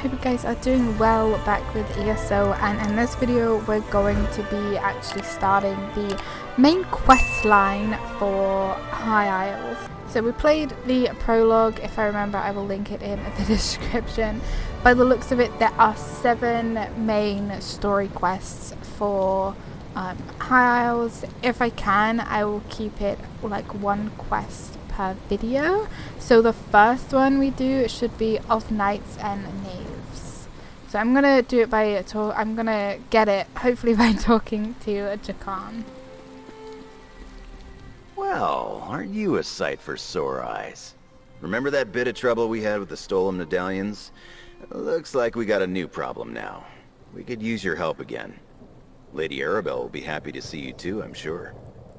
hope you guys are doing well back with ESO, and in this video we're going to be actually starting the main quest line for High Isles. So we played the prologue. If I remember, I will link it in the description. By the looks of it, there are 7 main story quests for High Isles. If I can, I will keep it like 1 quest per video. So the first one we do should be of Knights and Knaves. So I'm gonna do it by I'm gonna get it hopefully by talking to Jakan. Well, aren't you a sight for sore eyes? Remember that bit of trouble we had with the stolen medallions? Looks like we got a new problem now. We could use your help again. Lady Arabelle will be happy to see you too, I'm sure.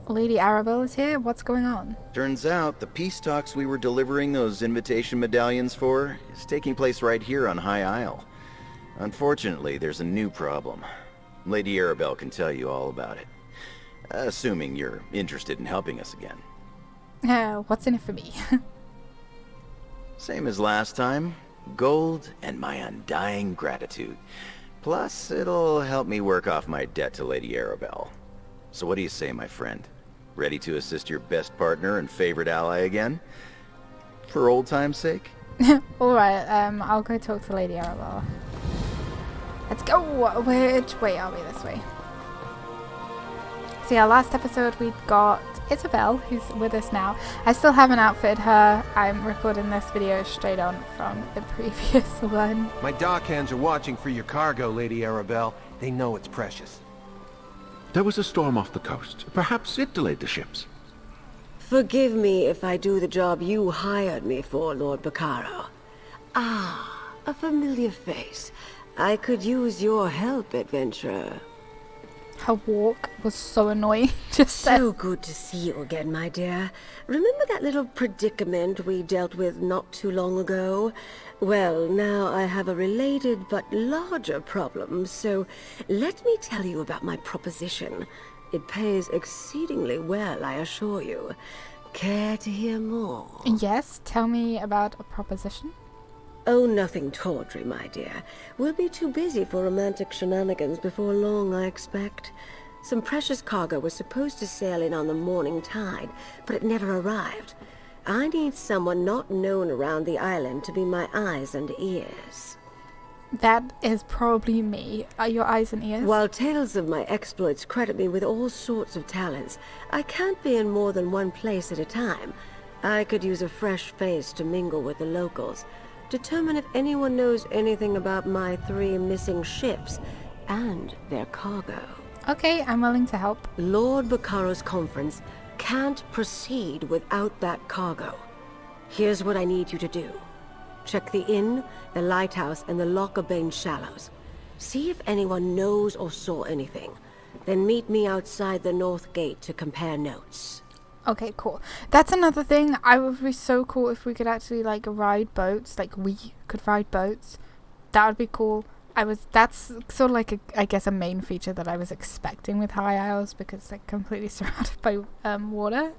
Lady Arabelle is here? What's going on? Turns out the peace talks we were delivering those invitation medallions for is taking place right here on High Isle. Unfortunately, there's a new problem. Lady Arabelle can tell you all about it. Assuming you're interested in helping us again. What's in it for me? Same as last time. Gold and my undying gratitude. Plus, it'll help me work off my debt to Lady Arabelle. So what do you say, my friend? Ready to assist your best partner and favorite ally again? For old time's sake? Alright, I'll go talk to Lady Arabelle. Let's go! Which way are we? This way. So yeah, last episode we got Isabel, who's with us now. I still haven't outfitted her. I'm recording this video straight on from the previous one. My dockhands are watching for your cargo, Lady Arabelle. They know it's precious. There was a storm off the coast. Perhaps it delayed the ships. Forgive me if I do the job you hired me for, Lord Baccaro. Ah, a familiar face. I could use your help, adventurer. Her walk was so annoying. Just so good to see you again, my dear. Remember that little predicament we dealt with not too long ago? Well, now I have a related but larger problem, so let me tell you about my proposition. It pays exceedingly well, I assure you. Care to hear more? Yes, tell me about a proposition. Oh, nothing tawdry, my dear. We'll be too busy for romantic shenanigans before long, I expect. Some precious cargo was supposed to sail in on the morning tide, but it never arrived. I need someone not known around the island to be my eyes and ears. That is probably me. Are your eyes and ears? While tales of my exploits credit me with all sorts of talents, I can't be in more than one place at a time. I could use a fresh face to mingle with the locals. Determine if anyone knows anything about my 3 missing ships and their cargo. Okay, I'm willing to help. Lord Baccaro's conference can't proceed without that cargo. Here's what I need you to do. Check the inn, the lighthouse, and the Lockabane shallows. See if anyone knows or saw anything. Then meet me outside the north gate to compare notes. Okay, cool. That's another thing. I would be so cool if we could actually like ride boats. Like we could ride boats. That would be cool. That's sort of like I guess a main feature that I was expecting with High Isles, because they're completely surrounded by water.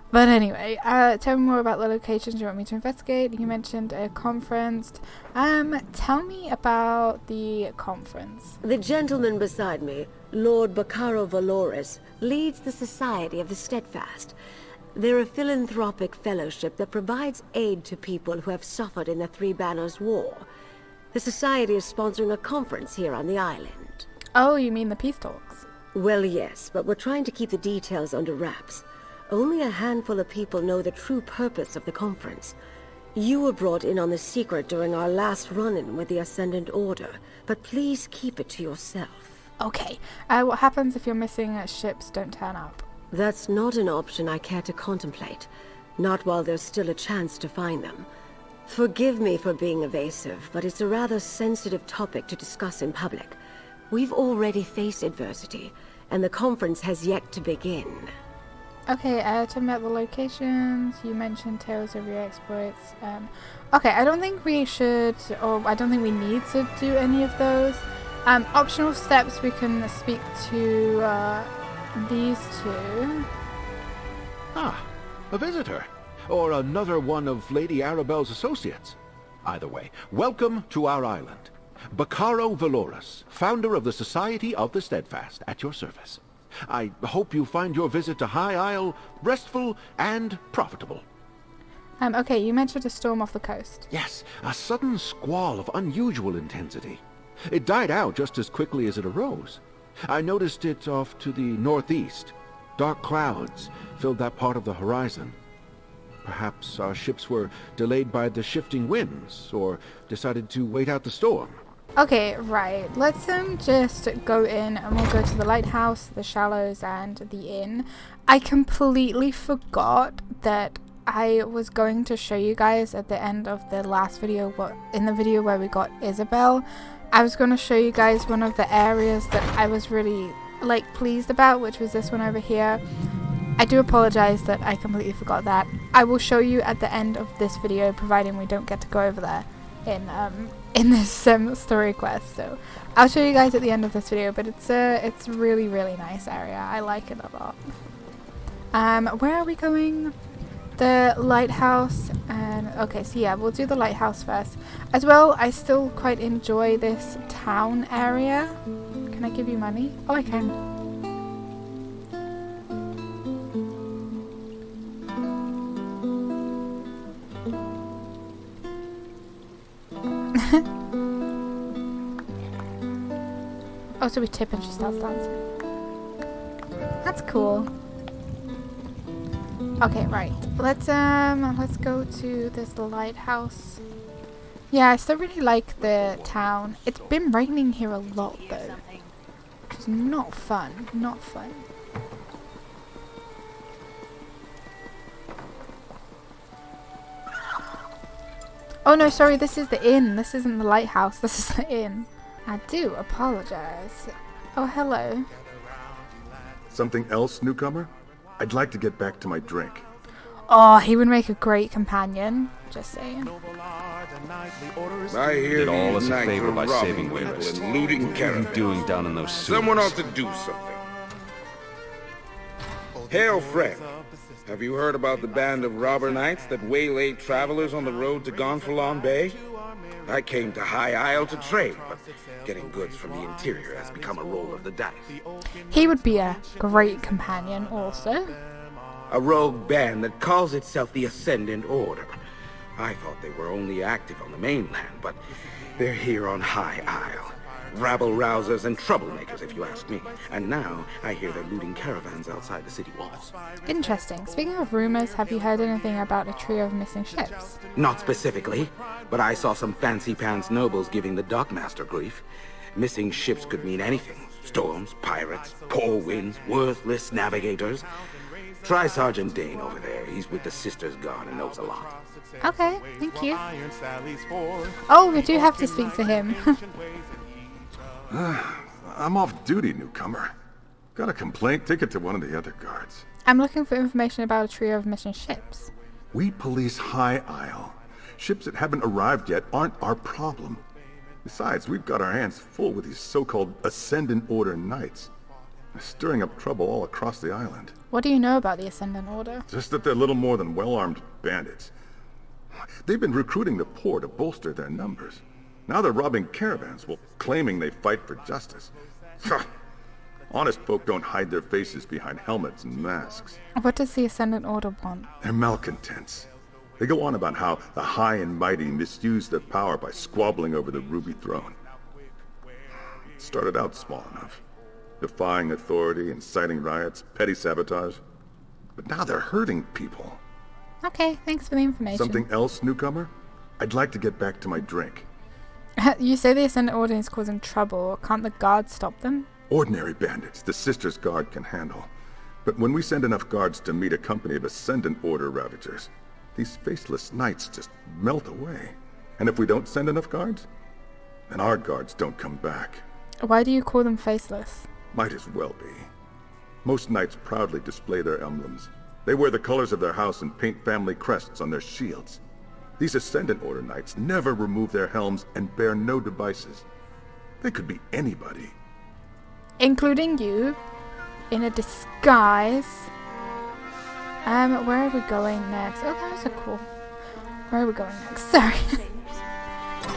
But anyway, tell me more about the locations you want me to investigate. You mentioned a conference. Tell me about the conference. The gentleman beside me, Lord Baccaro Valoris, leads the Society of the Steadfast. They're a philanthropic fellowship that provides aid to people who have suffered in the Three Banners War. The Society is sponsoring a conference here on the island. Oh, you mean the peace talks? Well, yes, but we're trying to keep the details under wraps. Only a handful of people know the true purpose of the conference. You were brought in on the secret during our last run-in with the Ascendant Order, but please keep it to yourself. Okay. What happens if your missing ships don't turn up? That's not an option I care to contemplate. Not while there's still a chance to find them. Forgive me for being evasive, but it's a rather sensitive topic to discuss in public. We've already faced adversity, and the conference has yet to begin. Okay, tell me about the locations. You mentioned tales of your exploits. Okay, I don't think we should, or I don't think we need to do any of those. Optional steps, we can speak to these 2. Ah, a visitor. Or another one of Lady Arabelle's associates. Either way, welcome to our island. Bacaro Valorous, founder of the Society of the Steadfast, at your service. I hope you find your visit to High Isle restful and profitable. Okay, you mentioned a storm off the coast. Yes, a sudden squall of unusual intensity. It died out just as quickly as it arose. I noticed it off to the northeast. Dark clouds filled that part of the horizon. Perhaps our ships were delayed by the shifting winds, or decided to wait out the storm. Okay, right. Let's just go in and we'll go to the lighthouse, the shallows, and the inn. I completely forgot that I was going to show you guys at the end of the last video, in the video where we got Isabel, I was going to show you guys one of the areas that I was really pleased about, which was this one over here. I do apologize that I completely forgot that. I will show you at the end of this video, providing we don't get to go over there in this story quest. So I'll show you guys at the end of this video, but it's a really, really nice area. I like it a lot. Where are we going? The lighthouse. And okay, so yeah, we'll do the lighthouse first. As well, I still quite enjoy this town area. Can I give you money? Oh, I can. Oh, so we tip and she starts dancing. That's cool. Okay, right. Let's go to this lighthouse. Yeah, I still really like the town. It's been raining here a lot though, which is not fun. Not fun. Oh no, sorry, this is the inn. This isn't the lighthouse. This is the inn. I do apologize. Oh, hello. Something else, newcomer? I'd like to get back to my drink. Oh, he would make a great companion. Just saying. I hear did all us a these favor by robbing saving people waivers. and looting What are you caravans. doing down in those sewers? Someone ought to do something. Hail, friend. Have you heard about the band of robber knights that waylaid travelers on the road to Gonfalon Bay? I came to High Isle to trade, but getting goods from the interior has become a roll of the dice. He would be a great companion also. A rogue band that calls itself the Ascendant Order. I thought they were only active on the mainland, but they're here on High Isle. Rabble-rousers and troublemakers, if you ask me. And now, I hear they're looting caravans outside the city walls. Interesting. Speaking of rumors, have you heard anything about a trio of missing ships? Not specifically, but I saw some fancy-pants nobles giving the dockmaster grief. Missing ships could mean anything. Storms, pirates, poor winds, worthless navigators. Try Sergeant Dane over there. He's with the Sisters Guard and knows a lot. Okay, thank you. Oh, we do have to speak to him. I'm off duty, newcomer. Got a complaint? Take it to one of the other guards. I'm looking for information about a trio of missing ships. We police High Isle. Ships that haven't arrived yet aren't our problem. Besides, we've got our hands full with these so-called Ascendant Order Knights. They're stirring up trouble all across the island. What do you know about the Ascendant Order? Just that they're little more than well-armed bandits. They've been recruiting the poor to bolster their numbers. Now they're robbing caravans while claiming they fight for justice. Honest folk don't hide their faces behind helmets and masks. What does the Ascendant Order want? They're malcontents. They go on about how the high and mighty misuse their power by squabbling over the Ruby Throne. It started out small enough, defying authority, inciting riots, petty sabotage. But now they're hurting people. Okay, thanks for the information. Something else, newcomer? I'd like to get back to my drink. You say the Ascendant Order is causing trouble. Can't the guards stop them? Ordinary bandits, the Sisters Guard can handle. But when we send enough guards to meet a company of Ascendant Order ravagers, these faceless knights just melt away. And if we don't send enough guards, then our guards don't come back. Why do you call them faceless? Might as well be. Most knights proudly display their emblems. They wear the colors of their house and paint family crests on their shields. These Ascendant Order knights never remove their helms and bear no devices. They could be anybody. Including you, in a disguise. Where are we going next? Oh, that was a cool. Where are we going next? Sorry.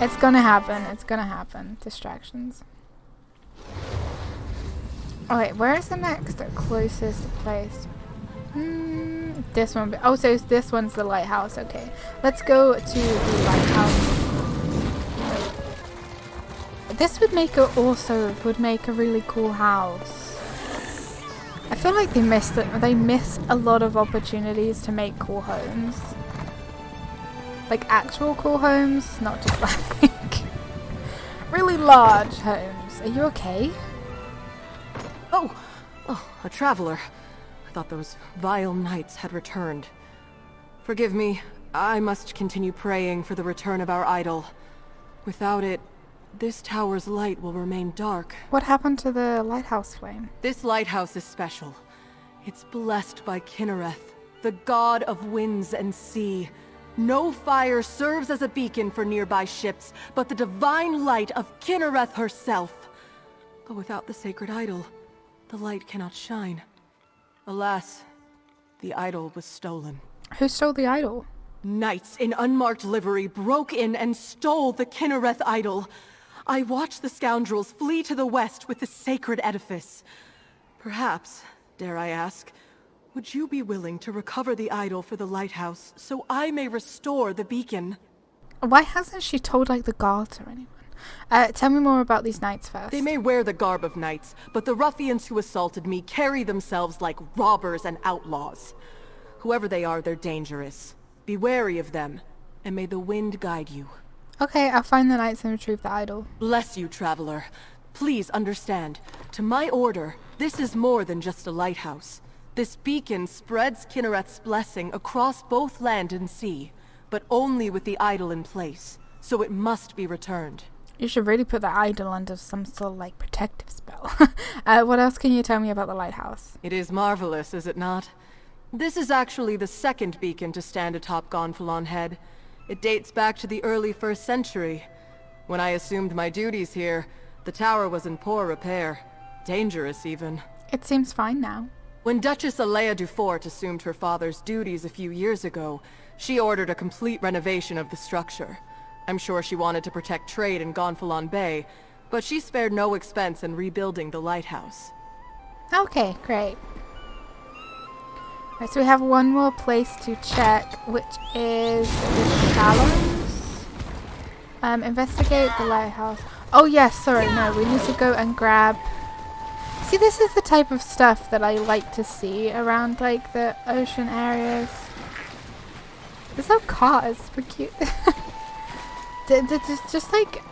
It's gonna happen. It's gonna happen. Distractions. Alright, where is the next closest place? This one. Oh, so this one's the lighthouse. Okay. Let's go to the lighthouse. This would make a really cool house. I feel like they miss a lot of opportunities to make cool homes. Like actual cool homes, not just like really large homes. Are you okay? Oh, a traveler. I thought those vile knights had returned. Forgive me, I must continue praying for the return of our idol. Without it, this tower's light will remain dark. What happened to the lighthouse flame? This lighthouse is special. It's blessed by Kinnereth, the god of winds and sea. No fire serves as a beacon for nearby ships, but the divine light of Kinnereth herself. But without the sacred idol, the light cannot shine. Alas, the idol was stolen. Who stole the idol? Knights in unmarked livery broke in and stole the Kinnereth idol. I watched the scoundrels flee to the west with the sacred edifice. Perhaps, dare I ask, would you be willing to recover the idol for the lighthouse so I may restore the beacon? Why hasn't she told like the guards or anyone? Tell me more about these knights first. They may wear the garb of knights, but the ruffians who assaulted me carry themselves like robbers and outlaws. Whoever they are, they're dangerous. Be wary of them, and may the wind guide you. Okay, I'll find the knights and retrieve the idol. Bless you, traveler. Please understand, to my order, this is more than just a lighthouse. This beacon spreads Kinnereth's blessing across both land and sea, but only with the idol in place, so it must be returned. You should really put the idol under some sort of like protective spell. What else can you tell me about the lighthouse? It is marvelous, is it not? This is actually the second beacon to stand atop Gonfalon Head. It dates back to the early 1st century. When I assumed my duties here, the tower was in poor repair. Dangerous, even. It seems fine now. When Duchess Alea Dufort assumed her father's duties a few years ago, she ordered a complete renovation of the structure. I'm sure she wanted to protect trade in Gonfalon Bay, but she spared no expense in rebuilding the lighthouse. Okay, great. Right, so we have one more place to check, which is the shallows. Investigate the lighthouse. Oh yes, sorry, no, we need to go and grab... See, this is the type of stuff that I like to see around, like, the ocean areas. There's no cars, but cute. Just like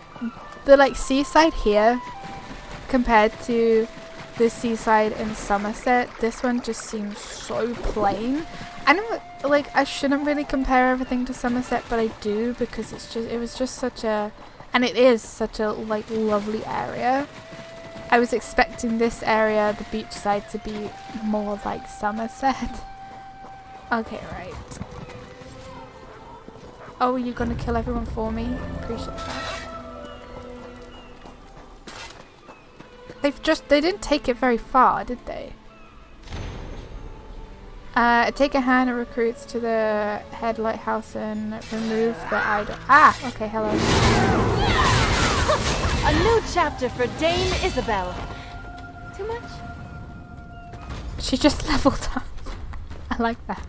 the like seaside here compared to the seaside in Somerset, this one just seems so plain. I know, like, I shouldn't really compare everything to Somerset, but I do because it was just such a, and it is such a like lovely area. I was expecting this area, the beach side, to be more like Somerset. Okay, right. Oh, are you gonna kill everyone for me? Appreciate that. They didn't take it very far, did they? Take a hand of recruits to the head lighthouse and remove the idol. Ah, okay, hello. A new chapter for Dame Isabel. Too much? She just leveled up. I like that.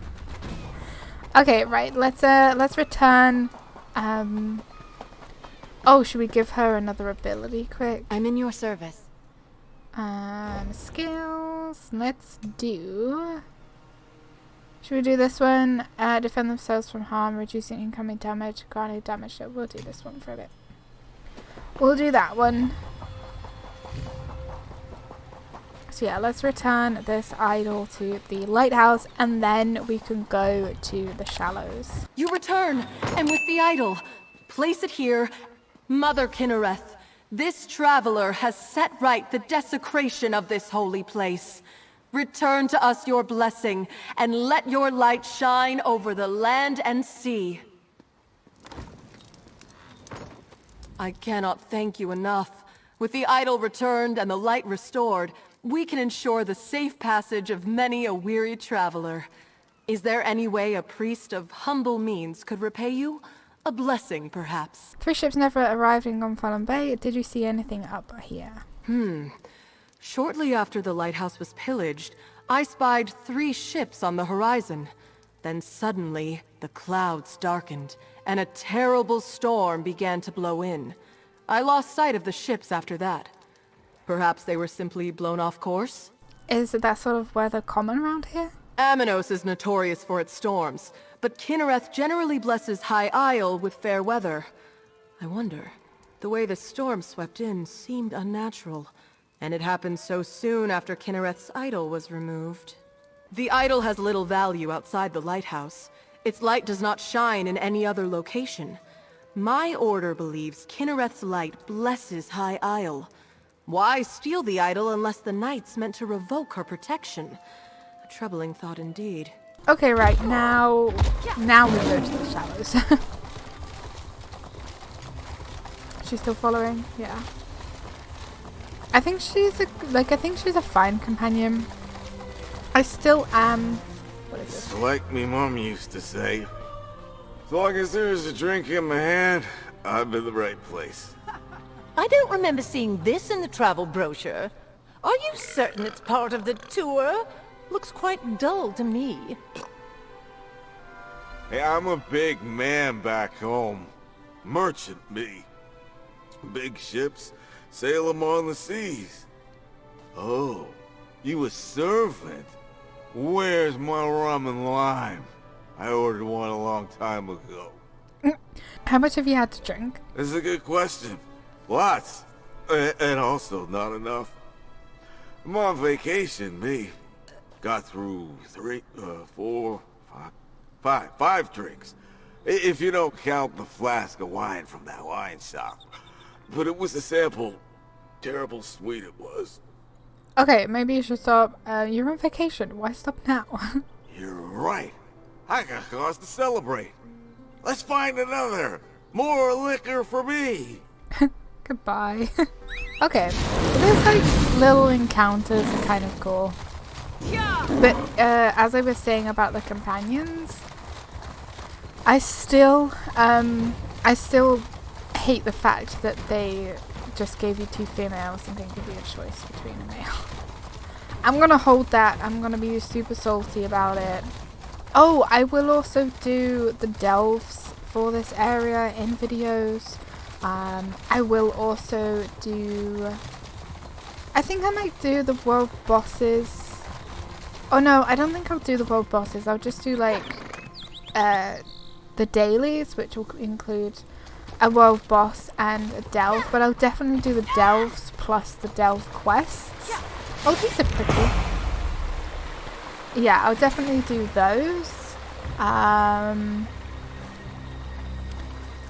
Okay, right. Let's return. Oh, should we give her another ability quick? I'm in your service. Skills. Let's do. Should we do this one? Defend themselves from harm, reducing incoming damage, granted damage. So we'll do this one for a bit. We'll do that one. So yeah, let's return this idol to the lighthouse, and then we can go to the shallows. You return, and with the idol, place it here. Mother Kinnereth, this traveler has set right the desecration of this holy place. Return to us your blessing, and let your light shine over the land and sea. I cannot thank you enough. With the idol returned and the light restored, we can ensure the safe passage of many a weary traveler. Is there any way a priest of humble means could repay you? A blessing, perhaps. 3 ships never arrived in Confronting Bay. Did you see anything up here? Shortly after the lighthouse was pillaged, I spied 3 ships on the horizon. Then suddenly, the clouds darkened, and a terrible storm began to blow in. I lost sight of the ships after that. Perhaps they were simply blown off course? Is that sort of weather common around here? Aminos is notorious for its storms, but Kinnereth generally blesses High Isle with fair weather. I wonder, the way the storm swept in seemed unnatural, and it happened so soon after Kinnereth's idol was removed. The idol has little value outside the lighthouse. Its light does not shine in any other location. My order believes Kinnereth's light blesses High Isle. Why steal the idol unless the Knights meant to revoke her protection? A troubling thought indeed. Okay, right, now we go to the shallows. She's still following? Yeah. I think she's a fine companion. I still am... What is this? It's like me mom used to say, as long as there's a drink in my hand, I'm in the right place. I don't remember seeing this in the travel brochure. Are you certain it's part of the tour? Looks quite dull to me. Hey, I'm a big man back home. Merchant, me. Big ships, sail them on the seas. Oh, you a servant? Where's my rum and lime? I ordered one a long time ago. How much have you had to drink? That's a good question. Lots. And also not enough. I'm on vacation, me. Got through 5 drinks. If you don't count the flask of wine from that wine shop. But it was a sample. Terrible sweet it was. Okay, maybe you should stop. You're on vacation. Why stop now? You're right. I got cause to celebrate. Let's find another. More liquor for me. Goodbye. Okay, so those like little encounters are kind of cool. But as I was saying about the companions, I still hate the fact that they just gave you 2 females and didn't give you a choice between a male. I'm gonna hold that. I'm gonna be super salty about it. Oh, I will also do the delves for this area in videos. I will also do... I think I might do the world bosses. Oh no, I don't think I'll do the world bosses. I'll just do like the dailies, which will include a world boss and a delve. But I'll definitely do the delves plus the delve quests. Oh, these are pretty. Yeah, I'll definitely do those.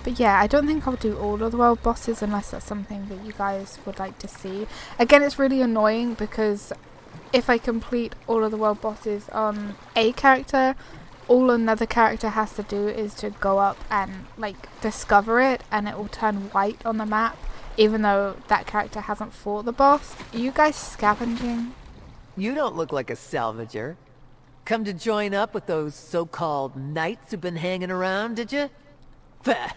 But yeah, I don't think I'll do all of the world bosses unless that's something that you guys would like to see. Again, it's really annoying because if I complete all of the world bosses on a character, all another character has to do is to go up and like discover it, and it will turn white on the map even though that character hasn't fought the boss. Are you guys scavenging? You don't look like a salvager. Come to join up with those so-called knights who've been hanging around, did you? Bah!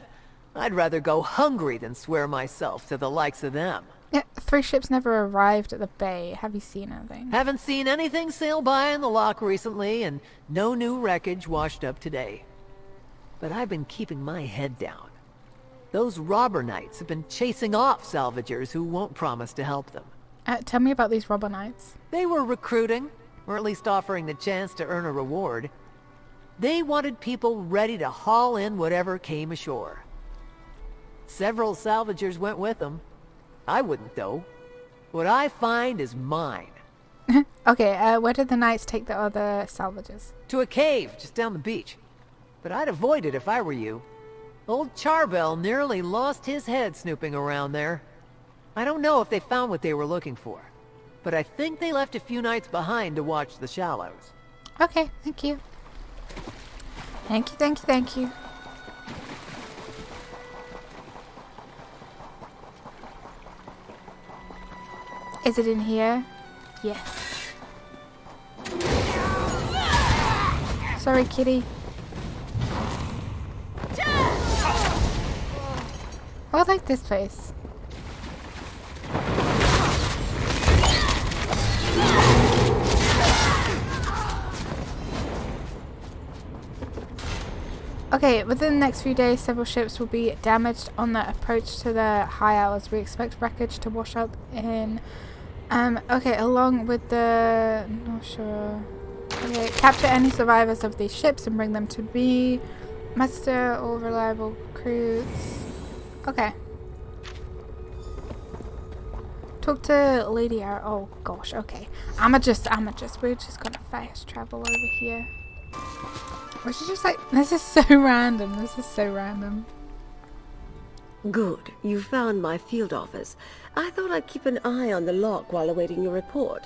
I'd rather go hungry than swear myself to the likes of them. Yeah, 3 ships never arrived at the bay. Have you seen anything? Haven't seen anything sail by in the lock recently, and no new wreckage washed up today. But I've been keeping my head down. Those robber knights have been chasing off salvagers who won't promise to help them. Tell me about these robber knights. They were recruiting, or at least offering the chance to earn a reward. They wanted people ready to haul in whatever came ashore. Several salvagers went with them. I wouldn't, though. What I find is mine. Okay, where did the knights take the other salvagers? To a cave just down the beach. But I'd avoid it if I were you. Old Charbel nearly lost his head snooping around there. I don't know if they found what they were looking for, but I think they left a few knights behind to watch the shallows. Okay, thank you. Thank you, thank you, thank you. Is it in here? Yes. Sorry, kitty. Oh, I like this place. Okay, within the next few days, several ships will be damaged on their approach to the High Isles. We expect wreckage to wash up in... okay, along with the... not sure... Okay, capture any survivors of these ships and bring them to me. Muster all reliable crews. Okay. Talk to Lady Arrow. Oh gosh, okay. We're just gonna fast travel over here. Which is just like, this is so random. This is so random. Good. You found my field office. I thought I'd keep an eye on the lock while awaiting your report.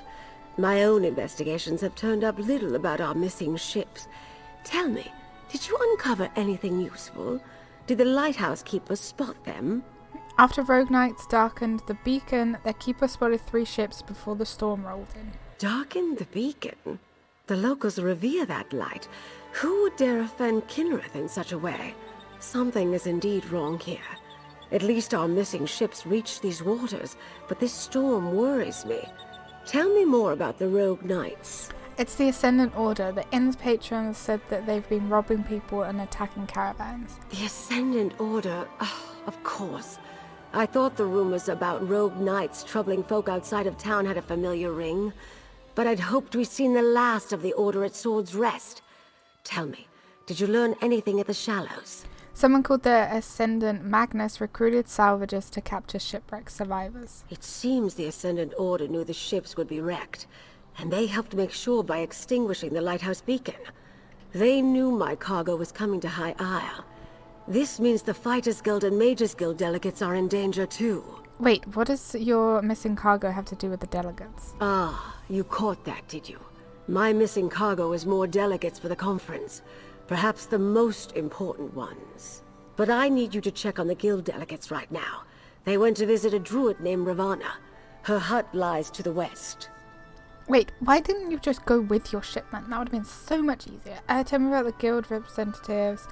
My own investigations have turned up little about our missing ships. Tell me, did you uncover anything useful? Did the lighthouse keeper spot them? After rogue knights darkened the beacon, their keeper spotted 3 ships before the storm rolled in. Darkened the beacon? The locals revere that light. Who would dare offend Kinnereth in such a way? Something is indeed wrong here. At least our missing ships reached these waters, but this storm worries me. Tell me more about the rogue knights. It's the Ascendant Order. The inn's patrons said that they've been robbing people and attacking caravans. The Ascendant Order? Oh, of course. I thought the rumors about rogue knights troubling folk outside of town had a familiar ring, but I'd hoped we'd seen the last of the Order at Sword's Rest. Tell me, did you learn anything at the Shallows? Someone called the Ascendant Magnus recruited salvagers to capture shipwreck survivors. It seems the Ascendant Order knew the ships would be wrecked, and they helped make sure by extinguishing the lighthouse beacon. They knew my cargo was coming to High Isle. This means the Fighters Guild and Mages Guild delegates are in danger too. Wait, what does your missing cargo have to do with the delegates? Ah, you caught that, did you? My missing cargo is more delegates for the conference. Perhaps the most important ones. But I need you to check on the guild delegates right now. They went to visit a druid named Ravana. Her hut lies to the west. Wait, why didn't you just go with your shipment? That would have been so much easier. Tell me about the guild representatives.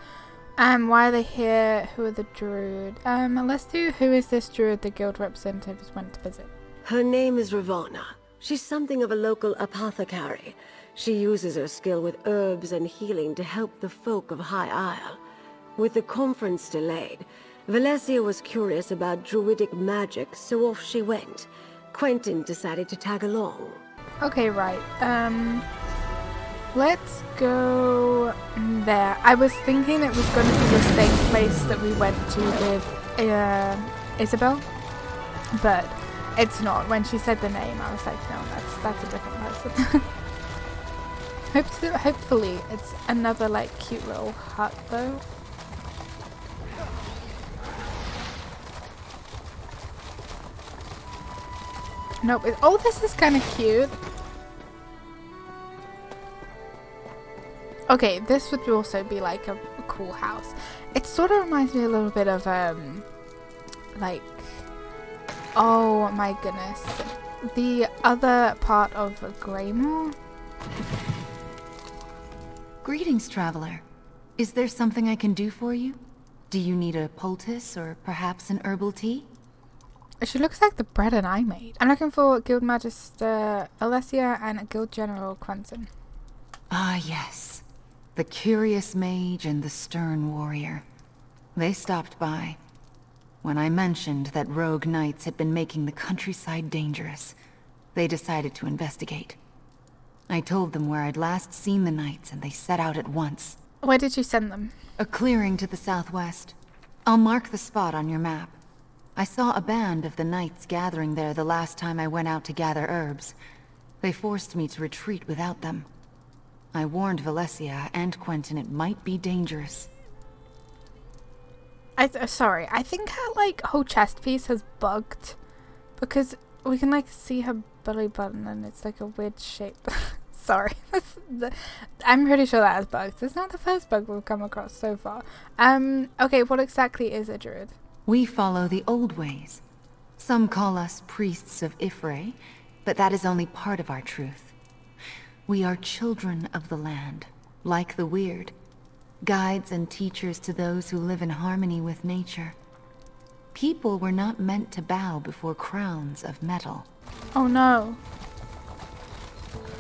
Why are they here? Who are the druid? Let's do who is this druid the guild representatives went to visit. Her name is Ravana. She's something of a local apothecary. She uses her skill with herbs and healing to help the folk of High Isle. With the conference delayed, Valencia was curious about druidic magic, so off she went. Quentin decided to tag along. Okay, right. Let's go there. I was thinking it was going to be the same place that we went to with Isabel, but it's not. When she said the name, I was like, no, that's a different person. Hopefully it's another like cute little hut though. Nope. Oh, this is kind of cute. Okay, this would also be like a cool house. It sort of reminds me a little bit of like, oh my goodness, the other part of Greymore. Greetings, traveler. Is there something I can do for you? Do you need a poultice or perhaps an herbal tea? She looks like the bread and I made. I'm looking for Guild Magister Alessia and Guild General Quentin. Ah, yes. The curious mage and the stern warrior. They stopped by. When I mentioned that rogue knights had been making the countryside dangerous, they decided to investigate. I told them where I'd last seen the knights, and they set out at once. Where did you send them? A clearing to the southwest. I'll mark the spot on your map. I saw a band of the knights gathering there the last time I went out to gather herbs. They forced me to retreat without them. I warned Valencia and Quentin it might be dangerous. Sorry, I think her like whole chest piece has bugged, because we can like see her belly button and it's like a weird shape. Sorry, I'm pretty sure that has bugs. It's not the first bug we've come across so far. Okay, what exactly is a druid? We follow the old ways. Some call us priests of Ifre, but that is only part of our truth. We are children of the land, like the weird, guides and teachers to those who live in harmony with nature. People were not meant to bow before crowns of metal. Oh no.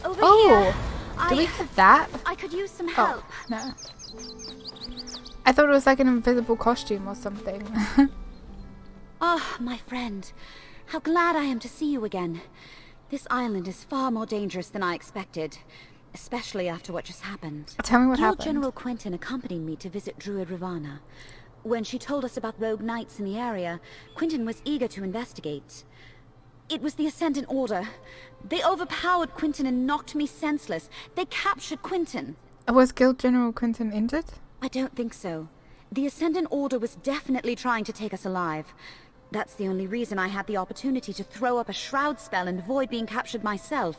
Over Oh! here. Do we have that? I could use some help. Oh, no. I thought it was like an invisible costume or something. Oh, my friend. How glad I am to see you again. This island is far more dangerous than I expected, especially after what just happened. Tell me what Guild happened. General Quentin accompanied me to visit Druid Ravana. When she told us about rogue knights in the area, Quentin was eager to investigate. It was the Ascendant Order. They overpowered Quentin and knocked me senseless. They captured Quentin. Was Guild General Quentin injured? I don't think so. The Ascendant Order was definitely trying to take us alive. That's the only reason I had the opportunity to throw up a shroud spell and avoid being captured myself.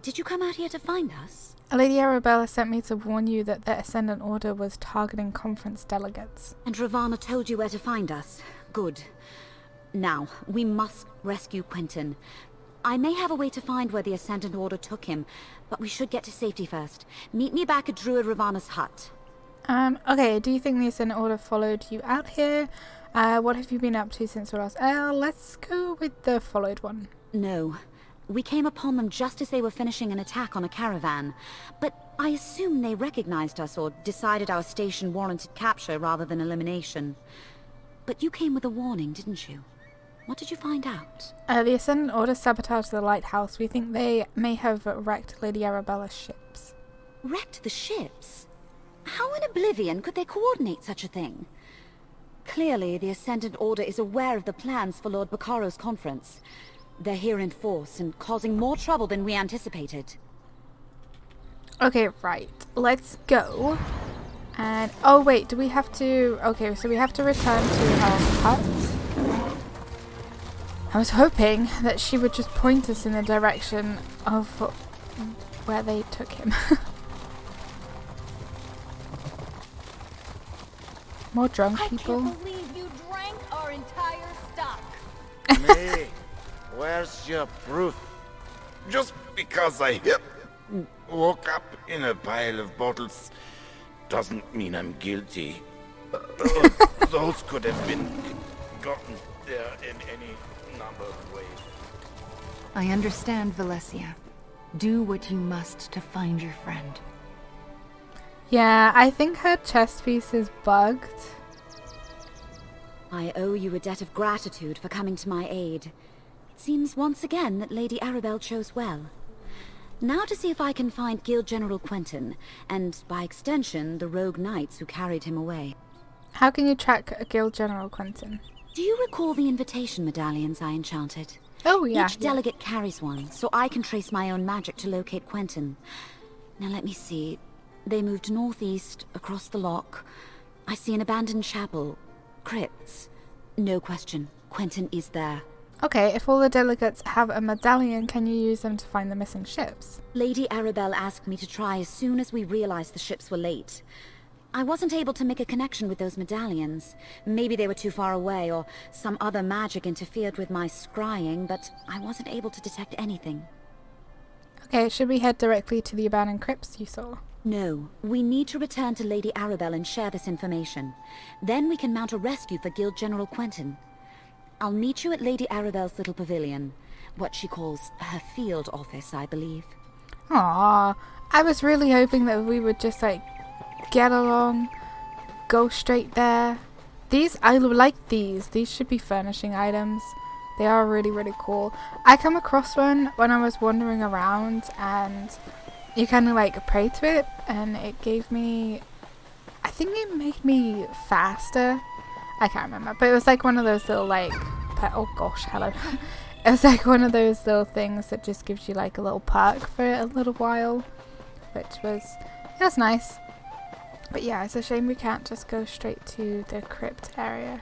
Did you come out here to find us? Lady Arabella sent me to warn you that the Ascendant Order was targeting conference delegates. And Ravana told you where to find us. Good. Now, we must rescue Quentin. I may have a way to find where the Ascendant Order took him, but we should get to safety first. Meet me back at Druid Ravana's hut. Okay, do you think the Ascendant Order followed you out here? What have you been up to since the last... let's go with the followed one. No. We came upon them just as they were finishing an attack on a caravan. But I assume they recognized us or decided our station warranted capture rather than elimination. But you came with a warning, didn't you? What did you find out? The Ascendant Order sabotaged the lighthouse. We think they may have wrecked Lady Arabella's ships. Wrecked the ships? How in oblivion could they coordinate such a thing? Clearly, the Ascendant Order is aware of the plans for Lord Baccaro's conference. They're here in force and causing more trouble than we anticipated. Okay, right. Let's go. And... oh, wait. Do we have to... okay, so we have to return to her hut. I was hoping that she would just point us in the direction of where they took him. More drunk people. I can't believe you drank our entire stock. Me, where's your proof? Just because I woke up in a pile of bottles doesn't mean I'm guilty. Those could have been gotten there in any number of ways. I understand, Valencia. Do what you must to find your friend. Yeah, I think her chest piece is bugged. I owe you a debt of gratitude for coming to my aid. It seems once again that Lady Arabelle chose well. Now to see if I can find Guild General Quentin, and by extension, the rogue knights who carried him away. How can you track a Guild General Quentin? Do you recall the invitation medallions I enchanted? Oh, yeah. Each delegate carries one, so I can trace my own magic to locate Quentin. Now let me see. They moved northeast, across the lock. I see an abandoned chapel. Crypts. No question. Quentin is there. Okay, if all the delegates have a medallion, can you use them to find the missing ships? Lady Arabelle asked me to try as soon as we realized the ships were late. I wasn't able to make a connection with those medallions. Maybe they were too far away, or some other magic interfered with my scrying, but I wasn't able to detect anything. Okay, should we head directly to the abandoned crypts you saw? No, we need to return to Lady Arabelle and share this information. Then we can mount a rescue for Guild General Quentin. I'll meet you at Lady Arabelle's little pavilion. What she calls her field office, I believe. Aww, I was really hoping that we would just, like, get along, go straight there. These, I like these. These should be furnishing items. They are really, really cool. I come across one when I was wandering around, and you kind of like pray to it, and it gave me, I think it made me faster. I can't remember, but it was like one of those little like, oh gosh, hello. It was like one of those little things that just gives you like a little perk for a little while, which was, it was nice. But yeah, it's a shame we can't just go straight to the crypt area.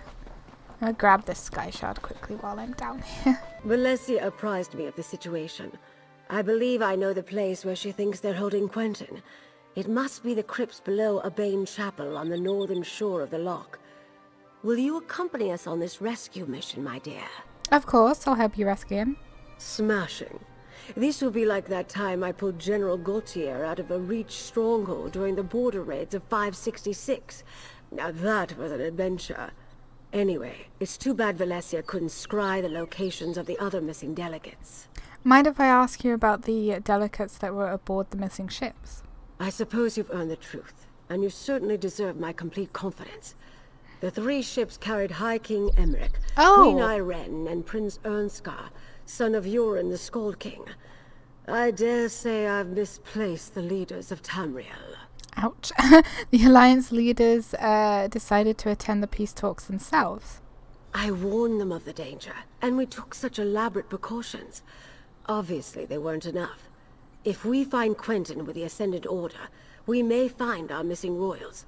I'm gonna grab this sky shard quickly while I'm down here. Valencia apprised me of the situation. I believe I know the place where she thinks they're holding Quentin. It must be the crypts below Abane Chapel on the northern shore of the loch. Will you accompany us on this rescue mission, my dear? Of course, I'll help you rescue him. Smashing. This will be like that time I pulled General Gautier out of a Reach stronghold during the border raids of 566. Now that was an adventure. Anyway, it's too bad Valencia couldn't scry the locations of the other missing delegates. Mind if I ask you about the delegates that were aboard the missing ships? I suppose you've earned the truth, and you certainly deserve my complete confidence. The 3 ships carried High King Emmerich, Queen Irene, and Prince Ernskar, son of Urin the Skald King. I dare say I've misplaced the leaders of Tamriel. Ouch. The Alliance leaders decided to attend the peace talks themselves. I warned them of the danger, and we took such elaborate precautions. Obviously, they weren't enough. If we find Quentin with the Ascendant Order, we may find our missing royals.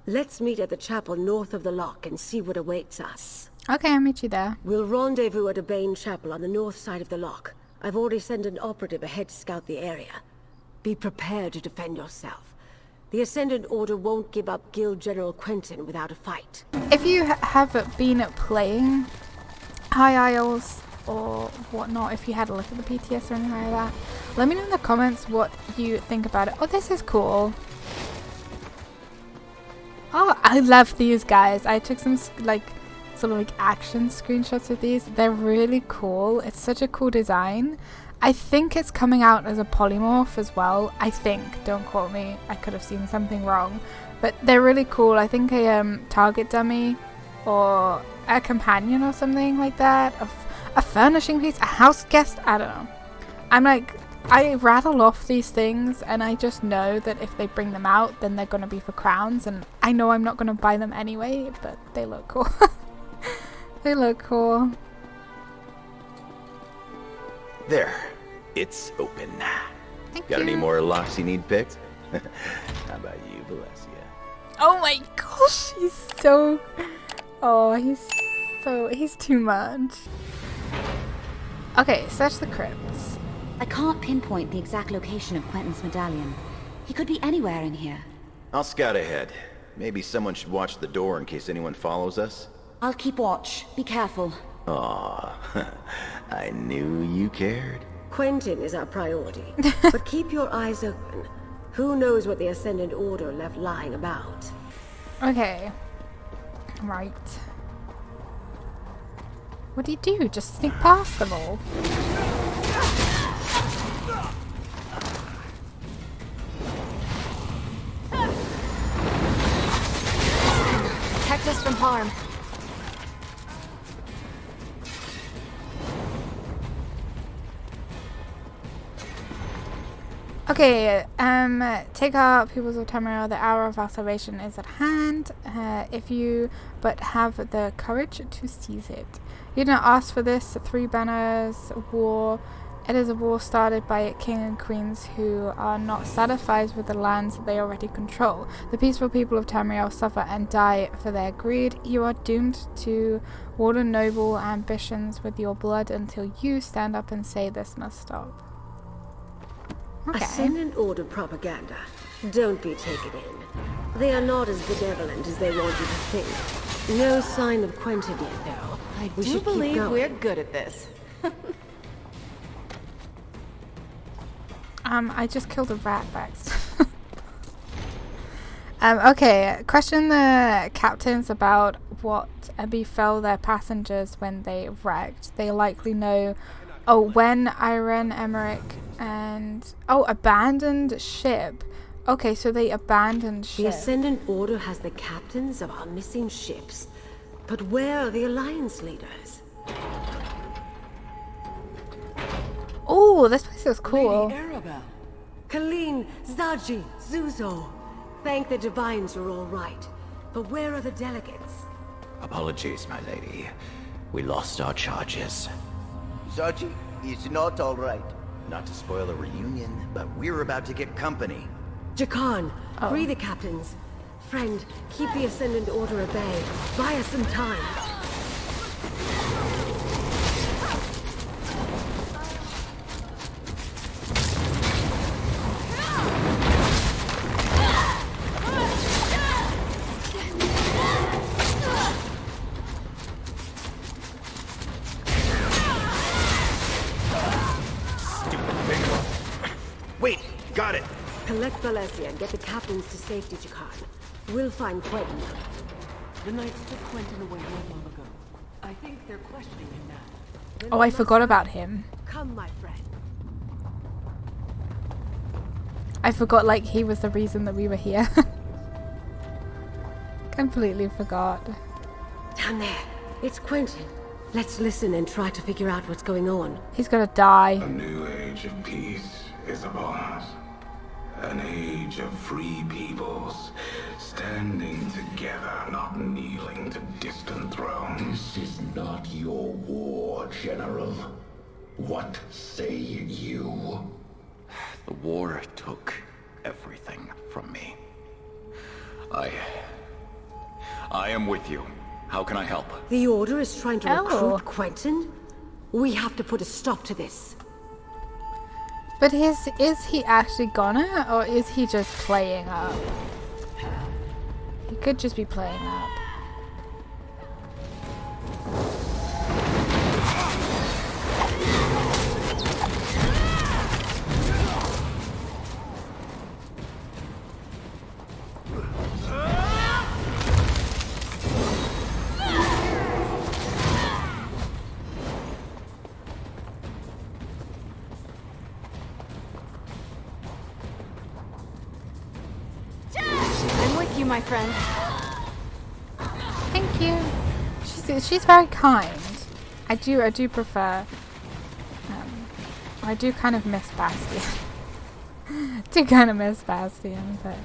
Let's meet at the chapel north of the lock and see what awaits us. Okay, I'll meet you there. We'll rendezvous at a Bane chapel on the north side of the lock. I've already sent an operative ahead to scout the area. Be prepared to defend yourself. The Ascendant Order won't give up Guild General Quentin without a fight. If you have been playing High Isles or whatnot, if you had a look at the PTS or anything like that, let me know in the comments what you think about it. Oh, this is cool. Oh, I love these guys. I took some sort of action screenshots of these. They're really cool. It's such a cool design. I think it's coming out as a polymorph as well. I think. Don't quote me. I could have seen something wrong. But they're really cool. I think a target dummy or a companion or something like that. A furnishing piece. A house guest. I don't know. I rattle off these things and I just know that if they bring them out, then they're going to be for crowns. And I know I'm not going to buy them anyway, but they look cool. They look cool. There. It's open. Thank Got you. any more locks you need picked? How about you, Valencia? Oh my gosh, he's so... Oh, he's too much. Okay, search the crypts. I can't pinpoint the exact location of Quentin's medallion. He could be anywhere in here. I'll scout ahead. Maybe someone should watch the door in case anyone follows us. I'll keep watch. Be careful. Aw, I knew you cared. Quentin is our priority, but keep your eyes open. Who knows what the Ascendant Order left lying about? Okay. Right. What do you do? Just sneak past them all? Protect us from harm. Okay, take our pupils of Tamriel, the hour of our salvation is at hand, if you but have the courage to seize it. You didn't ask for this, 3 banners, war. It is a war started by king and queens who are not satisfied with the lands that they already control. The peaceful people of Tamriel suffer and die for their greed. You are doomed to water noble ambitions with your blood until you stand up and say this must stop. Okay. Ascendant Order propaganda. Don't be taken in. They are not as benevolent as they want you to think. No sign of Quentin yet, though. I do believe we're good at this. I just killed a rat back. Okay, question the captains about what befell their passengers when they wrecked. They likely know, when Irene, Emmerich, and... abandoned ship. Okay, so they abandoned ship. The Ascendant Order has the captains of our missing ships. But where are the Alliance leaders? Oh, this place is cool. Lady Arabelle. Colleen, Zaji, Zuzo. Thank the Divines you're all right. But where are the delegates? Apologies, my lady. We lost our charges. Zaji is not all right. Not to spoil a reunion, but we're about to get company. Jakan, free the captains. Friend, keep the Ascendant Order at bay. Buy us some time. Wait, got it. Collect Valencia and get the captains to safety, Jakan. We'll find Quentin. The Knights took Quentin away not long ago. I think they're questioning him now. Oh, I forgot about him. Come, my friend. I forgot, like, he was the reason that we were here. Completely forgot. Down there. It's Quentin. Let's listen and try to figure out what's going on. He's gonna die. A new age of peace is upon us. An age of free peoples, standing together, not kneeling to distant thrones. This is not your war, General. What say you? The war took everything from me. I am with you. How can I help? The Order is trying to Oh. recruit Quentin? We have to put a stop to this. But is he actually gonna, or is he just playing up? He could just be playing up. My friend. Thank you. She's very kind. I do prefer. I do kind of miss Bastion. Do kind of miss Bastion, but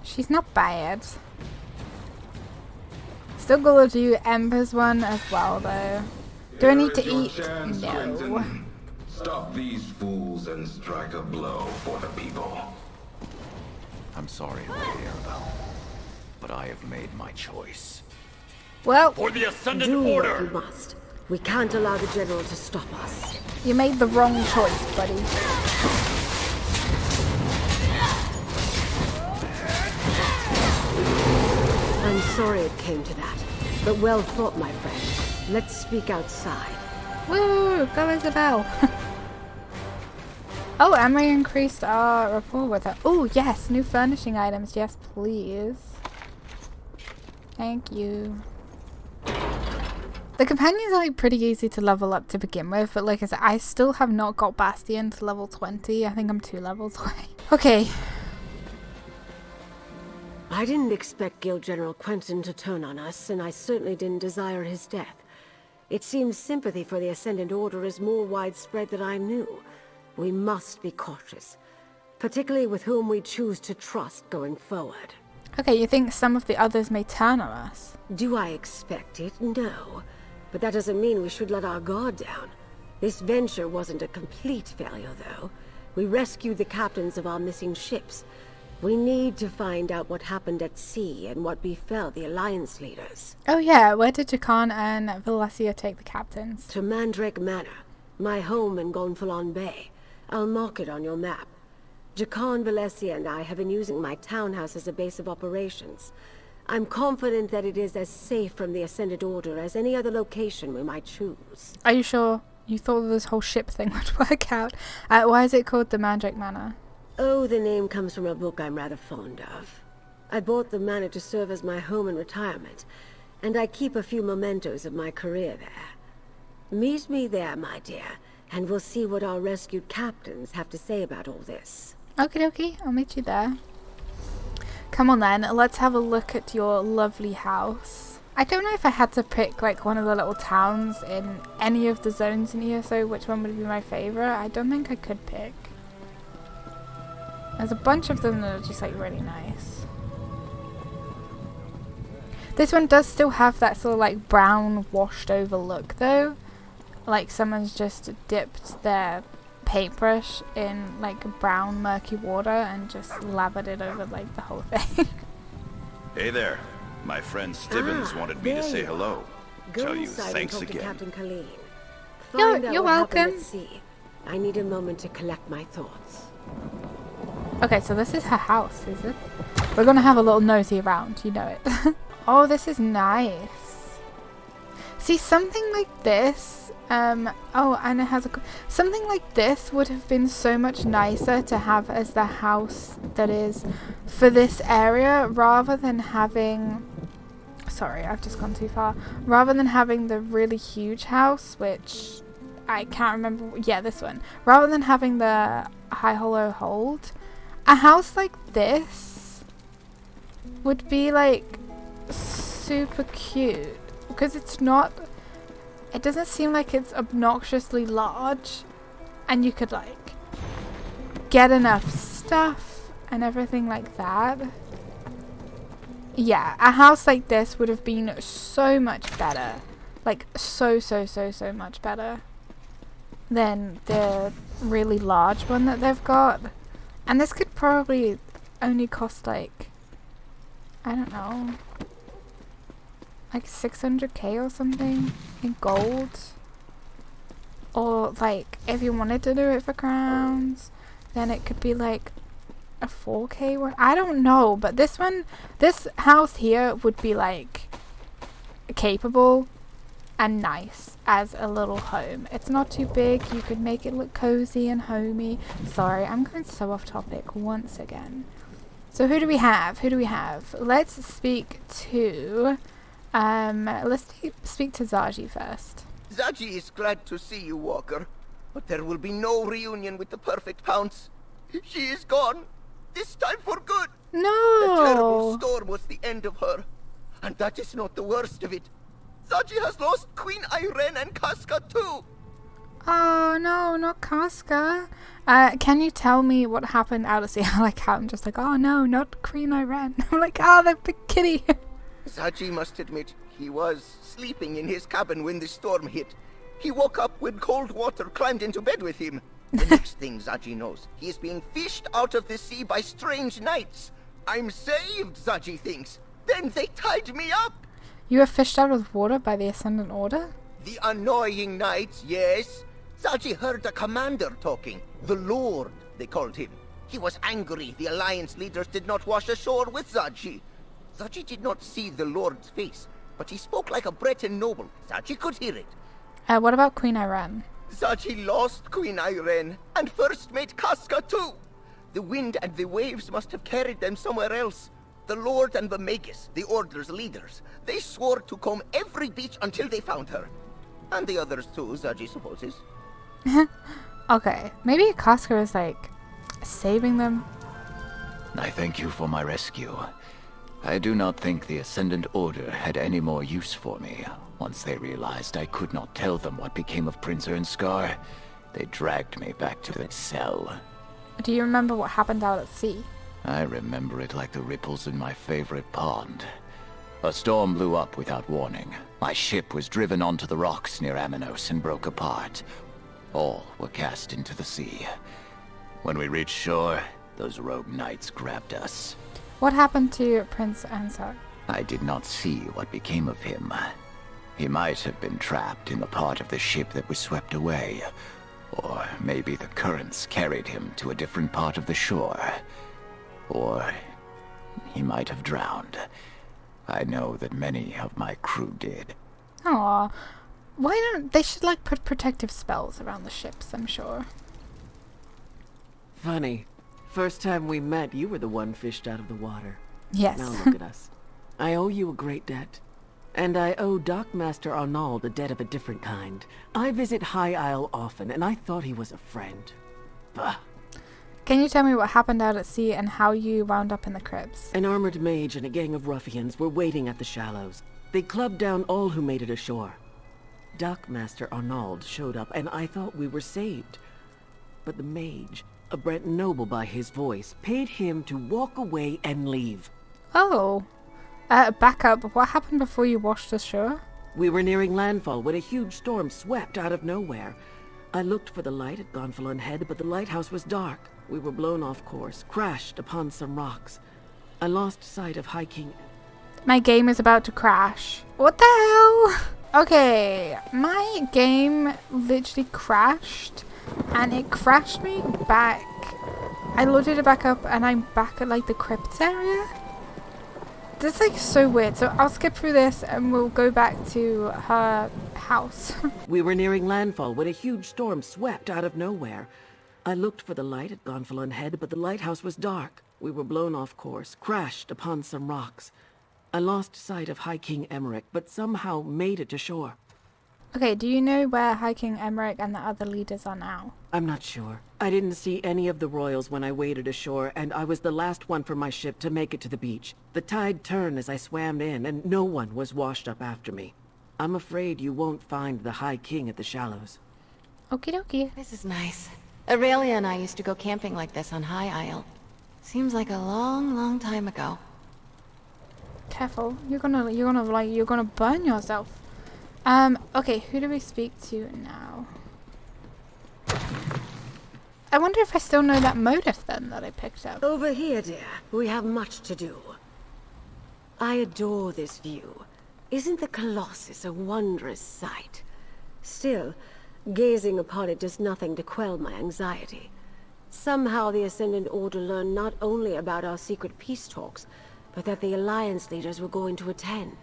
she's not bad. Still gonna do Ember's one as well, though. Do I need to eat? No. Stop these fools and strike a blow for the people. I'm sorry, Lady Arabelle, but I have made my choice. Well, for the Ascendant Do Order! what you must. We can't allow the General to stop us. You made the wrong choice, buddy. I'm sorry it came to that, but well fought, my friend. Let's speak outside. Woo! Go Isabel! Oh, and we increased our rapport with her. Oh, yes, new furnishing items. Yes, please. Thank you. The companions are like pretty easy to level up to begin with, but like I said, I still have not got Bastion to level 20. I think I'm 2 levels away. Okay. I didn't expect Guild General Quentin to turn on us, and I certainly didn't desire his death. It seems sympathy for the Ascendant Order is more widespread than I knew. We must be cautious, particularly with whom we choose to trust going forward. Okay, you think some of the others may turn on us? Do I expect it? No. But that doesn't mean we should let our guard down. This venture wasn't a complete failure, though. We rescued the captains of our missing ships. We need to find out what happened at sea and what befell the Alliance leaders. Oh yeah, where did Jakan and Valencia take the captains? To Mandrake Manor, my home in Gonfalon Bay. I'll mark it on your map. Jakan, Valencia, and I have been using my townhouse as a base of operations. I'm confident that it is as safe from the Ascended Order as any other location we might choose. Are you sure? You thought this whole ship thing would work out? Why is it called the Mandrake Manor? Oh, the name comes from a book I'm rather fond of. I bought the manor to serve as my home in retirement, and I keep a few mementos of my career there. Meet me there, my dear, and we'll see what our rescued captains have to say about all this. Okie dokie, I'll meet you there. Come on then, let's have a look at your lovely house. I don't know if I had to pick like one of the little towns in any of the zones in ESO, which one would be my favourite. I don't think I could pick. There's a bunch of them that are just like really nice. This one does still have that sort of like brown washed over look though. Like someone's just dipped their paintbrush in like brown murky water and just lathered it over like the whole thing. Hey there. My friend Stibbins wanted me to say hello. Tell you thanks again. Captain Colleen. You're welcome. I need a moment to collect my thoughts. Okay, so this is her house, is it? We're gonna have a little nosy around, you know it. Oh, this is nice. See, something like this, oh, and it has a, something like this would have been so much nicer to have as the house that is for this area, rather than having sorry, I've just gone too far. Rather than having the really huge house, which I can't remember. Yeah, this one. Rather than having the high hollow hold, a house like this would be like super cute because it's not. It doesn't seem like it's obnoxiously large, and you could like get enough stuff and everything like that. Yeah, a house like this would have been so much better. Like so much better than the really large one that they've got. And this could probably only cost like, I don't know, like 600k or something in gold. Or like if you wanted to do it for crowns, then it could be like a 4k one. I don't know, but this one, this house here would be like capable and nice as a little home. It's not too big. You could make it look cozy and homey. Sorry, I'm going so off topic once again. So who do we have? Who do we have? Let's speak to speak to Zaji first. Zaji is glad to see you, Walker, but there will be no reunion with the perfect Pounce. She is gone, this time for good. No. The terrible storm was the end of her, and that is not the worst of it. Zaji has lost Queen Irene and Casca too. Oh no, not Casca. Can you tell me what happened out of sea? I like how I'm just like, oh no, not Queen Irene. I'm like, oh, the big kitty. Zaji must admit he was sleeping in his cabin when the storm hit. He woke up when cold water climbed into bed with him. The next thing Zaji knows, he is being fished out of the sea by strange knights. I'm saved, Zaji thinks. Then they tied me up. You were fished out of water by the Ascendant Order? The annoying knights, yes. Zaji heard the commander talking. The Lord, they called him. He was angry the Alliance leaders did not wash ashore with Zaji. Zaji did not see the Lord's face, but he spoke like a Breton noble. Zaji could hear it. What about Queen Irene? Zaji lost Queen Irene, and first mate Casca too. The wind and the waves must have carried them somewhere else. The Lord and the Magus, the Order's leaders, they swore to comb every beach until they found her. And the others too, Zaji supposes. Okay, maybe Casca is like saving them. I thank you for my rescue. I do not think the Ascendant Order had any more use for me. Once they realized I could not tell them what became of Prince Ernscar, they dragged me back to the cell. Do you remember what happened out at sea? I remember it like the ripples in my favorite pond. A storm blew up without warning. My ship was driven onto the rocks near Aminos and broke apart. All were cast into the sea. When we reached shore, those rogue knights grabbed us. What happened to Prince Ernscar? I did not see what became of him. He might have been trapped in the part of the ship that was swept away. Or maybe the currents carried him to a different part of the shore. Or he might have drowned. I know that many of my crew did. Aw. Why don't they should like put protective spells around the ships, I'm sure. Funny. First time we met, you were the one fished out of the water. Yes. Now look at us. I owe you a great debt. And I owe Dockmaster Arnauld a debt of a different kind. I visit High Isle often, and I thought he was a friend. Bah. Can you tell me what happened out at sea and how you wound up in the crypts? An armored mage and a gang of ruffians were waiting at the shallows. They clubbed down all who made it ashore. Dockmaster Arnauld showed up, and I thought we were saved. But the mage, a Brent noble by his voice, paid him to walk away and leave. Oh. Back up. What happened before you washed ashore? We were nearing landfall when a huge storm swept out of nowhere. I looked for the light at Gonfalon Head, but the lighthouse was dark. We were blown off course, crashed upon some rocks. I lost sight of High King. My game is about to crash. What the hell? Okay, my game literally crashed, and it crashed me back. I loaded it back up, and I'm back at like the crypts area. This is like so weird. So I'll skip through this, and we'll go back to her house. We were nearing landfall when a huge storm swept out of nowhere. I looked for the light at Gonfalon Head, but the lighthouse was dark. We were blown off course, crashed upon some rocks. I lost sight of High King Emmerich, but somehow made it to shore. Okay, do you know where High King Emmerich and the other leaders are now? I'm not sure. I didn't see any of the royals when I waded ashore, and I was the last one from my ship to make it to the beach. The tide turned as I swam in, and no one was washed up after me. I'm afraid you won't find the High King at the shallows. Okie dokie. This is nice. Aurelia and I used to go camping like this on High Isle. Seems like a long, long time ago. Careful, you're gonna burn yourself. Okay, who do we speak to now? I wonder if I still know that motif then that I picked up. Over here, dear. We have much to do. I adore this view. Isn't the Colossus a wondrous sight? Still, gazing upon it does nothing to quell my anxiety. Somehow the Ascendant Order learned not only about our secret peace talks, but that the Alliance leaders were going to attend.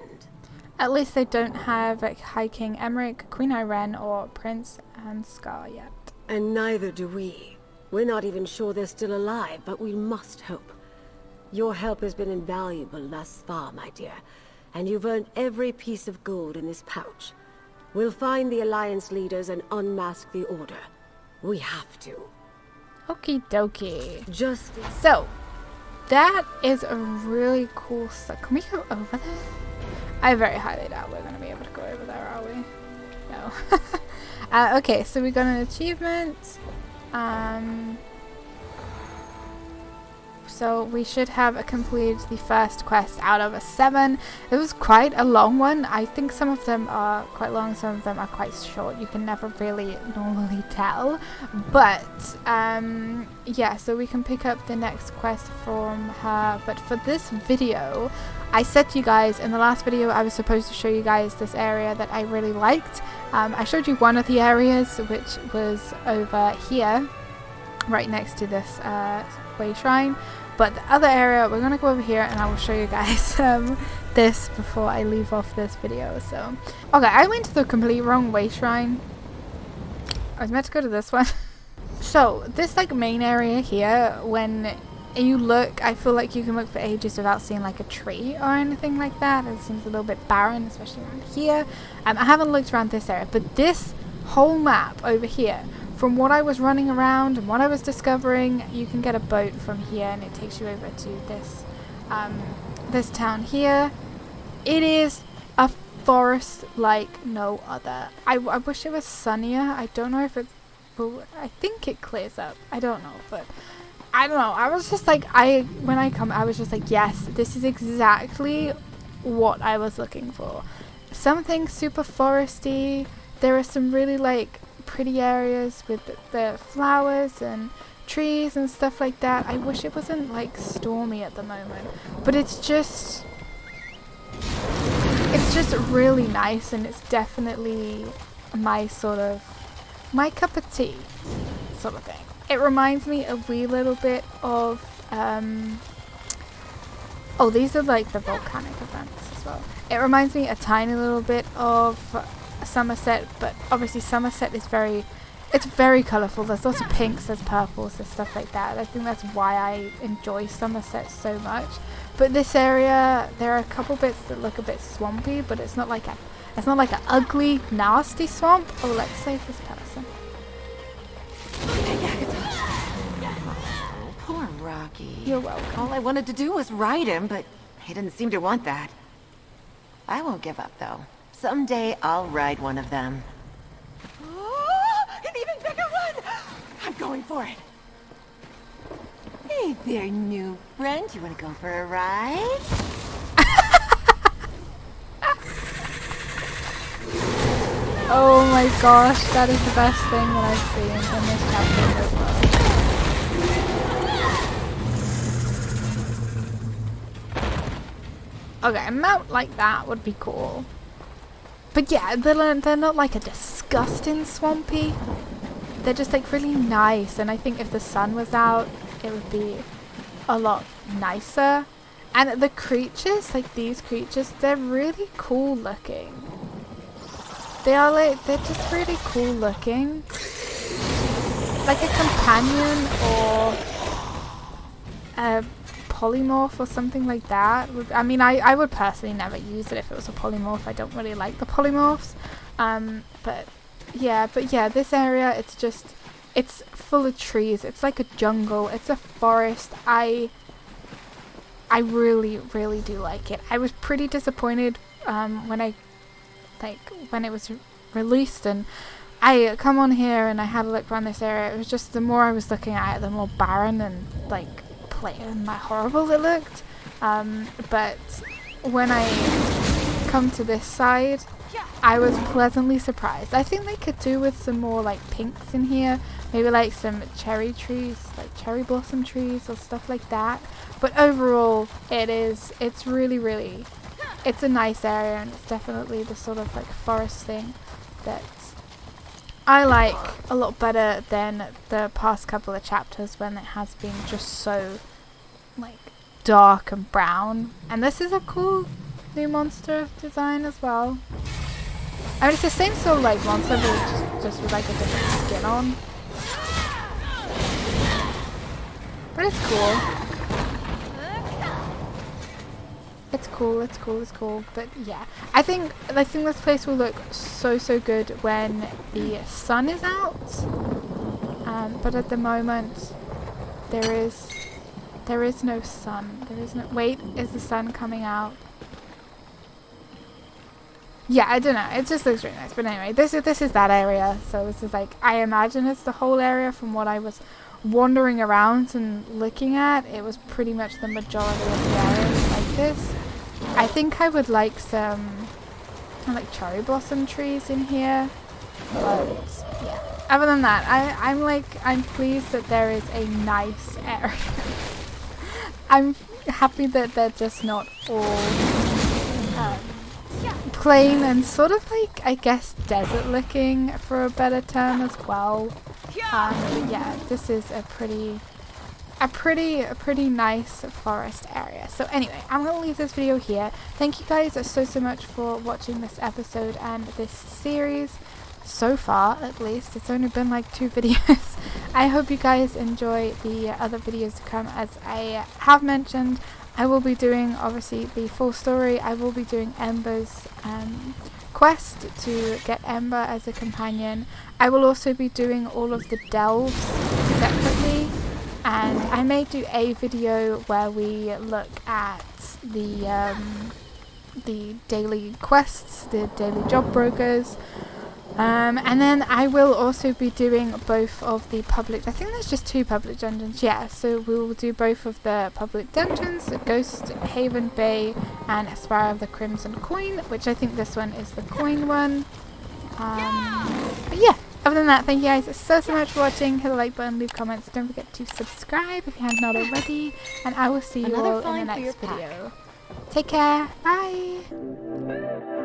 At least they don't have High King Emmerich, Queen Irene, or Prince Ansgar yet. And neither do we. We're not even sure they're still alive, but we must hope. Your help has been invaluable thus far, my dear, and you've earned every piece of gold in this pouch. We'll find the Alliance leaders and unmask the Order. We have to. Okie dokie. Just so, that is a really cool stuff. Can we go over there? I very highly doubt we're going to be able to go over there, are we? No. Okay, so we got an achievement. So we should have completed the first quest out of 7. It was quite a long one. I think some of them are quite long, some of them are quite short. You can never really normally tell. But yeah, so we can pick up the next quest from her. But for this video, I said to you guys in the last video I was supposed to show you guys this area that I really liked. I showed you one of the areas, which was over here, right next to this way shrine. But the other area, we're going to go over here and I will show you guys this before I leave off this video. So, okay, I went to the complete wrong way shrine. I was meant to go to this one. So, this like main area here, when you look, I feel like you can look for ages without seeing like a tree or anything like that. It seems a little bit barren, especially around here. I haven't looked around this area, but this whole map over here, from what I was running around and what I was discovering, you can get a boat from here and it takes you over to this this town here. It is a forest like no other. I wish it was sunnier. I don't know if it's, I think it clears up. I don't know, but I don't know. I was just like, when I come, I was just like, yes, this is exactly what I was looking for. Something super foresty. There are some really like pretty areas with the flowers and trees and stuff like that. I wish it wasn't like stormy at the moment, but it's just really nice, and it's definitely my cup of tea sort of thing. It reminds me a wee little bit of oh, these are like the volcanic events as well. It reminds me a tiny little bit of Somerset, but obviously Somerset is it's very colourful. There's lots of pinks, there's purples, there's stuff like that. I think that's why I enjoy Somerset so much. But this area, there are a couple bits that look a bit swampy, but it's not like an ugly, nasty swamp. Oh, let's save this person. Oh, poor Rocky. You're welcome. All I wanted to do was ride him, but he didn't seem to want that. I won't give up, though. Someday I'll ride one of them. Oh, an even bigger one! I'm going for it. Hey there, new friend. You want to go for a ride? Oh my gosh, that is the best thing that I've seen in this chapter so far. Okay, a mount like that would be cool. But yeah, they're not like a disgusting swampy. They're just like really nice, and I think if the sun was out, it would be a lot nicer. And the creatures, like these creatures, they're really cool looking. They're just really cool looking. Like a companion or a polymorph or something like that. I mean, I would personally never use it if it was a polymorph. I don't really like the polymorphs. But yeah, this area, it's full of trees. It's like a jungle. It's a forest. I really, really do like it. I was pretty disappointed when it was released, and I come on here and I had a look around this area. It was just, the more I was looking at it, the more barren and like plain and horrible it looked. But when I come to this side, I was pleasantly surprised. I think they could do with some more like pinks in here, maybe like some cherry trees, like cherry blossom trees or stuff like that. But overall, it's really, really, it's a nice area, and it's definitely the sort of like forest thing that I like a lot better than the past couple of chapters when it has been just so like dark and brown. And this is a cool new monster design as well. I mean, it's the same sort of like monster, but just with like a different skin on. But it's cool. It's cool. But yeah, I think this place will look so good when the sun is out. But at the moment, there is no sun. Wait, is the sun coming out? Yeah, I don't know. It just looks really nice. But anyway, this is that area. So this is like, I imagine it's the whole area from what I was wandering around and looking at. It was pretty much the majority of the area like this. I think I would like some like cherry blossom trees in here. But yeah. Other than that, I'm pleased that there is a nice area. I'm happy that they're just not all plain and sort of like, I guess, desert looking, for a better term as well. But yeah, this is a pretty nice forest area. So anyway, I'm going to leave this video here. Thank you guys so much for watching this episode and this series. So far, at least. It's only been like 2 videos. I hope you guys enjoy the other videos to come. As I have mentioned, I will be doing, obviously, the full story. I will be doing Ember's quest to get Ember as a companion. I will also be doing all of the delves separately. And I may do a video where we look at the daily quests, the daily job brokers. And then I will also be doing both of the public, I think there's just 2 public dungeons, yeah, so we will do both of the public dungeons, Ghost Haven Bay and Aspire of the Crimson Coin, which I think this one is the coin one. But yeah, other than that, thank you guys so much for watching. Hit the like button, leave comments, don't forget to subscribe if you have not already, and I will see you all in the next video. Take care, bye!